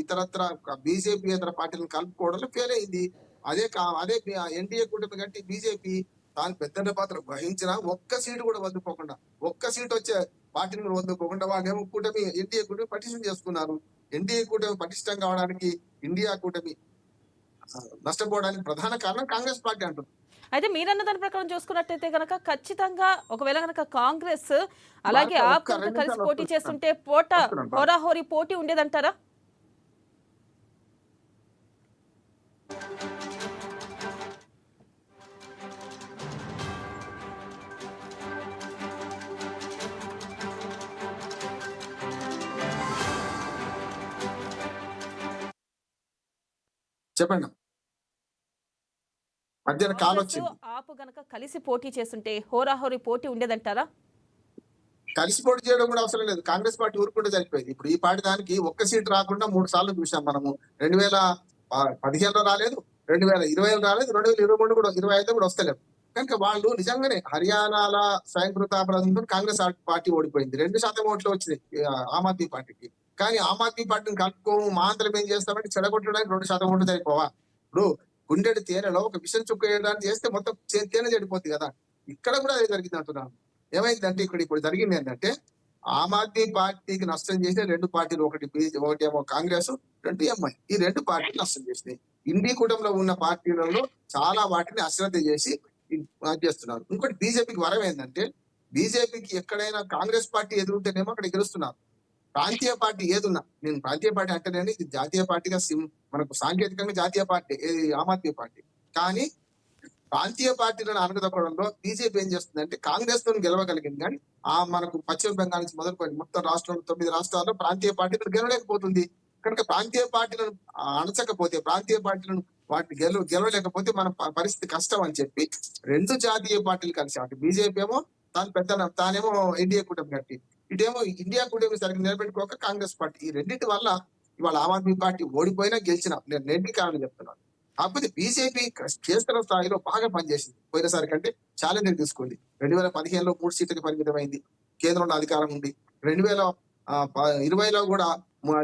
ఇతరత్ర బీజేపీ ఇతర పార్టీలను కలుపుకోవడంలో ఫెయిల్ అయింది. అదే ఎన్డీఏ కూటమి కంటే బీజేపీ తాను పెద్ద పాత్ర వహించినా ఒక్క సీటు కూడా వదులుకోకుండా, ఒక్క సీటు వచ్చే పార్టీని కూడా వదులుకోకుండా వాళ్ళేమో ఎన్డీఏ కూటమి పటిష్టం చేసుకున్నారు. ఎన్డీఏ కూటమి పటిష్టం కావడానికి ఇండియా కూటమి నష్టపోవడానికి ప్రధాన కారణం కాంగ్రెస్ పార్టీ అంటుంది. అయితే మీరన్న దాని ప్రకారం చూసుకున్నట్టయితే కనుక ఖచ్చితంగా ఒకవేళ కనుక కాంగ్రెస్ అలాగే ఆప్ కలిసి పోటీ చేస్తుంటే హోరాహోరీ పోటీ ఉండేదంటారా? చెప్పండి. మధ్యన కాల్ వచ్చింది. ఆపు గనక కలిసి పోటీ చేస్తుంటే హోరాహోరీ పోటీ ఉండేదంటారా? కలిసి పోటీ చేయడం కూడా అవసరం లేదు. కాంగ్రెస్ పార్టీ ఊరుకుంటే సరిపోయింది. ఇప్పుడు ఈ పార్టీ దానికి ఒక్క సీట్ రాకుండా 3 సార్లు చూసాం మనము. 2015లో రాలేదు, 2020లో రాలేదు, 2023 కూడా 25 కూడా వస్తలేదు. కనుక వాళ్ళు నిజంగానే హర్యానాల స్వయంకృతాపరాధంతో కాంగ్రెస్ పార్టీ ఓడిపోయింది. 2% ఓట్లు వచ్చినాయి ఆమ్ ఆద్మీ పార్టీకి. కానీ ఆమ్ ఆద్మీ పార్టీని కలుపుకోము మాత్రం ఏం చేస్తామంటే చెడగొట్టడానికి 2% ఓట్లు సరిపోవా? ఇప్పుడు గుండెడి తేనెలో ఒక విషం చుక్క వేయడానికి చేస్తే మొత్తం తేనె చెడిపోతుంది కదా. ఇక్కడ కూడా అదే జరిగింది అంటున్నాను. ఏమైందంటే ఇప్పుడు జరిగింది ఏంటంటే ఆమ్ ఆద్మీ పార్టీకి నష్టం చేసిన 2 పార్టీలు, ఒకటేమో కాంగ్రెస్, 2 ఎంఐ. ఈ 2 పార్టీలు నష్టం చేసినాయి. ఇండి కూటమిలో ఉన్న పార్టీలలో చాలా వాటిని అశ్రద్ధ చేసి చేస్తున్నారు. ఇంకోటి బీజేపీకి వరం ఏంటంటే బీజేపీకి ఎక్కడైనా కాంగ్రెస్ పార్టీ ఎదురుంటేనేమో అక్కడ గెలుస్తున్నారు. ప్రాంతీయ పార్టీ ఏదున్నా, నేను ప్రాంతీయ పార్టీ అంటేనే ఇది జాతీయ పార్టీగా మనకు సాంకేతికంగా జాతీయ పార్టీ ఆమ్ ఆద్మీ పార్టీ. కానీ ప్రాంతీయ పార్టీలను అణగదొక్కడంలో బీజేపీ ఏం చేస్తుందంటే కాంగ్రెస్ తో గెలవగలిగింది. కానీ మనకు పశ్చిమ బెంగాల్ నుంచి మొదలుకొని మొత్తం రాష్ట్రంలో 9 రాష్ట్రాల్లో ప్రాంతీయ పార్టీలను గెలవలేకపోతుంది. కనుక ప్రాంతీయ పార్టీలను అణచకపోతే, ప్రాంతీయ పార్టీలను వాటిని గెలవలేకపోతే మన పరిస్థితి కష్టం అని చెప్పి 2 జాతీయ పార్టీలు కలిసి, అటు బీజేపీ ఏమో తానేమో ఎన్డీఏ కూటమి కట్టి, ఇటేమో ఇండియా కూటమి సరిగ్గా నిలబెట్టుకోక కాంగ్రెస్ పార్టీ. ఈ రెండింటి వల్ల ఇవాళ ఆమ్ ఆద్మీ పార్టీ ఓడిపోయినా గెలిచినా నేను 2 కారణం చెప్తున్నాను. కాకపోతే బీజేపీ క్షేత్ర స్థాయిలో బాగా పనిచేసింది. పోయినసారి కంటే ఛాలెంజ్ తీసుకుంది. 2015లో 3 సీట్లకి పరిమితమైంది కేంద్రంలో అధికారం ఉంది. 2020లో కూడా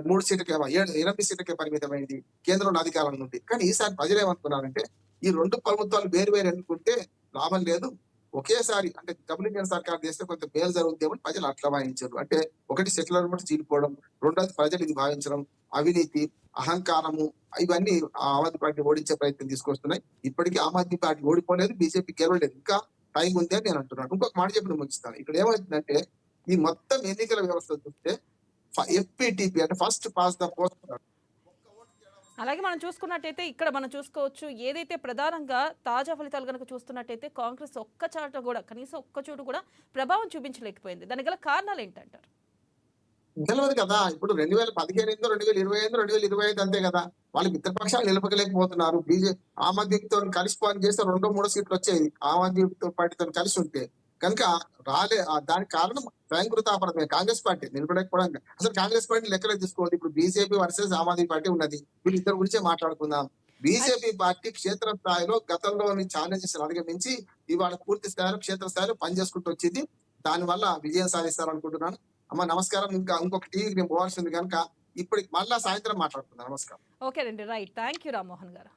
3 సీట్లకి 8 సీట్లకే పరిమితమైంది కేంద్రంలో అధికారం ఉంది. కానీ ఈసారి ప్రజలు ఏమనుకున్నారంటే ఈ 2 ప్రభుత్వాలు వేరు ఎన్నుకుంటే లాభం లేదు, ఒకేసారి అంటే డబ్ల్యూఎన్ సర్కార్ చేస్తే కొంత మేలు జరుగుతుందేమని ప్రజలు అట్లా భావించారు. అంటే ఒకటి సెక్యులర్ ఓటు చీలిపోవడం, రెండోది ప్రజలు ఇది భావించడం, అవినీతి, అహంకారము, ఇవన్నీ ఆమ్ ఆద్మీ పార్టీ ఓడించే ప్రయత్నం తీసుకొస్తున్నాయి. ఇప్పటికీ ఆమ్ ఆద్మీ పార్టీ ఓడిపోలేదు, బీజేపీ గెలవలేదు, ఇంకా టైం ఉంది అని నేను అంటున్నాను. ఇంకొక మాట చెప్పి ముగిస్తాను. ఇక్కడ ఏమవుతుందంటే ఈ మొత్తం ఎన్నికల వ్యవస్థ చూస్తే ఎఫ్పిటిపి అంటే ఫస్ట్ పాస్ ద పోస్ట్. అలాగే మనం చూసుకున్నట్టయితే ఇక్కడ మనం చూసుకోవచ్చు, ఏదైతే ప్రధానంగా తాజా ఫలితాలు కనుక చూస్తున్నట్టయితే కాంగ్రెస్ ఒక్క చాట కూడా, కనీసం ఒక్క చోటు కూడా ప్రభావం చూపించలేకపోయింది. దానికి గల కారణాలు ఏంటంటారు? తెలియదు కదా. ఇప్పుడు 2015, 2025, 2025 అంతే కదా. వాళ్ళు మిత్రపక్షాలు నిలపలేకపోతున్నారు. ఆమ్ ఆద్మీతో కలిసి పని చేస్తే 2-3 సీట్లు వచ్చేది ఆమ్ ఆద్మీ పార్టీతో కలిసి ఉంటే. కనుక దానికి కారణం స్వయంకృతాపరాధమే. కాంగ్రెస్ పార్టీ నిలబడకపోవడానికి అసలు కాంగ్రెస్ పార్టీ లెక్కలే తీసుకోవాలి. ఇప్పుడు BJP versus Aam Aadmi party ఉన్నది. వీళ్ళిద్దరి గురించే మాట్లాడుకుందాం. బీజేపీ పార్టీ క్షేత్ర స్థాయిలో గతంలోని ఛాలెంజెస్ అధిగమించి ఇవాళ పూర్తి స్థాయిలో క్షేత్ర స్థాయిలో పనిచేసుకుంటూ వచ్చింది. దానివల్ల విజయం సాధిస్తారనుకుంటున్నాను. అమ్మ నమస్కారం. ఇంకొక టీవీకి నేను పోవాల్సింది కనుక ఇప్పటికి మళ్ళా సాయంత్రం మాట్లాడుతున్నాను. నమస్కారం. ఓకే అండి, రైట్. థ్యాంక్ యూ రామ్మోహన్ గారు.